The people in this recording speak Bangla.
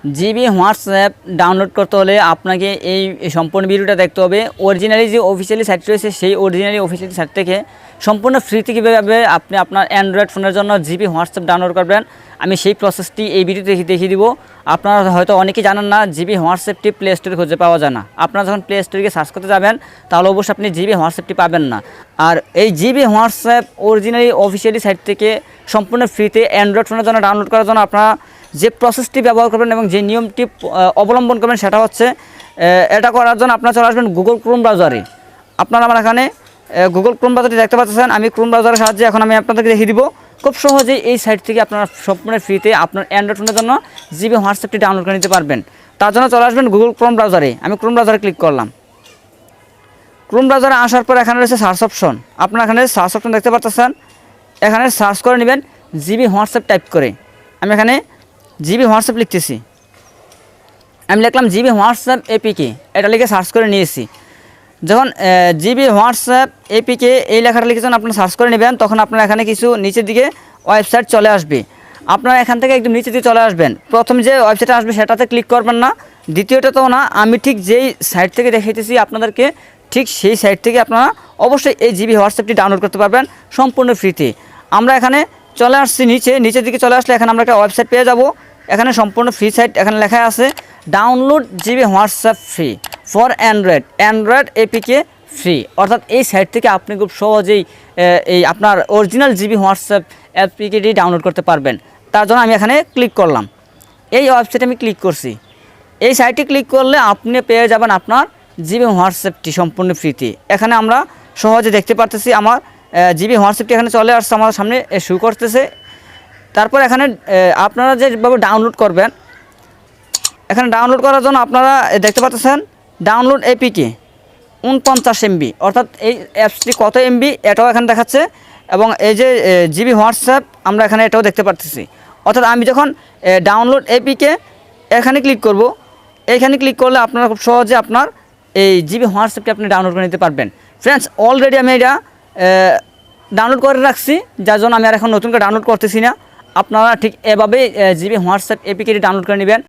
জিবি হোয়াটসঅ্যাপ ডাউনলোড করতে হলে আপনাকে এই সম্পূর্ণ ভিডিওটা দেখতে হবে। অরিজিনালি যে অফিসিয়ালি সাইট রয়েছে সেই অরিজিনালি অফিসিয়ালি সাইট থেকে সম্পূর্ণ ফ্রিতে কীভাবে আপনি আপনার অ্যান্ড্রয়েড ফোনের জন্য জিবি হোয়াটসঅ্যাপ ডাউনলোড করবেন আমি সেই প্রসেসটি এই ভিডিওতে দেখিয়ে দিব। আপনারা হয়তো অনেকেই জানেন না জিবি হোয়াটসঅ্যাপটি প্লে স্টোরে খুঁজে পাওয়া যায় না। আপনারা যখন প্লে স্টোরে সার্চ করতে যাবেন তাহলে অবশ্যই আপনি জিবি হোয়াটসঅ্যাপটি পাবেন না। আর এই GB WhatsApp originally officially site থেকে সম্পূর্ণ ফ্রিতে অ্যান্ড্রয়েড ফোনের জন্য ডাউনলোড করার জন্য আপনারা যে প্রসেসটি ব্যবহার করবেন এবং যে নিয়মটি অবলম্বন করবেন সেটা হচ্ছে এটা করার জন্য আপনারা চলে আসবেন গুগল ক্রোম ব্রাউজারে। আপনারা আমার এখানে গুগল ক্রোম ব্রাউজারটি দেখতে পাচ্ছেন। আমি ক্রোম ব্রাউজারের সাহায্যে এখন আমি আপনাদেরকে দেখিয়ে দিব। খুব সহজেই এই সাইট থেকে আপনারা সম্পূর্ণ ফ্রিতে আপনার অ্যান্ড্রয়েড ফোনের জন্য জিবি হোয়াটসঅ্যাপটি ডাউনলোড করে নিতে পারবেন। তার জন্য চলে আসবেন গুগল ক্রোম ব্রাউজারে। আমি ক্রোম ব্রাউজারে ক্লিক করলাম। ক্রোম ব্রাউজারে আসার পর এখানে রয়েছে সার্চ অপশন। আপনারা এখানে সার্চ অপশন দেখতে পাচ্ছেন। এখানে সার্চ করে নেবেন জিবি হোয়াটসঅ্যাপ টাইপ করে। আমি এখানে জিবি হোয়াটসঅ্যাপ লিখতেছি। আমি লিখলাম জিবি হোয়াটসঅ্যাপ এপিকে, এটা লিখে সার্চ করে নিয়েছি। যখন জিবি হোয়াটসঅ্যাপ এপিকে এই লেখাটা লিখে যখন আপনারা সার্চ করে নেবেন তখন আপনার এখানে কিছু নিচের দিকে ওয়েবসাইট চলে আসবে। আপনারা এখান থেকে একদম নিচের দিকে চলে আসবেন। প্রথম যে ওয়েবসাইটে আসবে সেটাতে ক্লিক করবেন না, দ্বিতীয়টাতেও না। আমি ঠিক যেই সাইট থেকে দেখাইতেছি আপনাদেরকে ঠিক সেই সাইট থেকে আপনারা অবশ্যই এই জিবি হোয়াটসঅ্যাপটি ডাউনলোড করতে পারবেন সম্পূর্ণ ফ্রিতে। আমরা এখানে চলে আসছি নিচের দিকে চলে আসলে এখানে আমরা একটা ওয়েবসাইট পেয়ে যাব। এখানে সম্পূর্ণ ফ্রি সাইট এখানে লেখা আছে download GB WhatsApp free for Android APK free. অর্থাৎ এই সাইট থেকে আপনি খুব সহজেই এই আপনার অরিজিনাল জিবি হোয়াটসঅ্যাপ অ্যাপ্লিকেটি ডাউনলোড করতে পারবেন। তার জন্য আমি এখানে ক্লিক করলাম। এই ওয়েবসাইটে আমি ক্লিক করছি। এই সাইটে ক্লিক করলে আপনি পেয়ে যাবেন আপনার জিবি হোয়াটসঅ্যাপটি সম্পূর্ণ ফ্রিতে। এখানে আমরা সহজে দেখতে পারতেছি আমার জিবি হোয়াটসঅ্যাপটি এখানে চলে আসছে, আমার সামনে শো করতেছে। তারপর এখানে আপনারা যেভাবে ডাউনলোড করবেন, এখানে ডাউনলোড করার জন্য আপনারা দেখতে পাচ্ছেন ডাউনলোড এপিকে 49 MB, অর্থাৎ এই অ্যাপসটি কত MB এটাও এখানে দেখাচ্ছে। এবং এই যে জিবি হোয়াটসঅ্যাপ আমরা এখানে এটাও দেখতে পাচ্ছি। অর্থাৎ আমি যখন ডাউনলোড এপিকে এখানে ক্লিক করব, এইখানে ক্লিক করলে আপনারা খুব সহজে আপনার এই জিবি হোয়াটসঅ্যাপটি আপনি ডাউনলোড করে নিতে পারবেন। ফ্রেন্ডস, অলরেডি আমি এটা ডাউনলোড করে রাখছি, যার জন্য আমি আর এখন নতুন করে ডাউনলোড করতেছি না। আপনারা ঠিক এভাবেই জিবি হোয়াটসঅ্যাপ এপিকেটি ডাউনলোড করে নেবেন।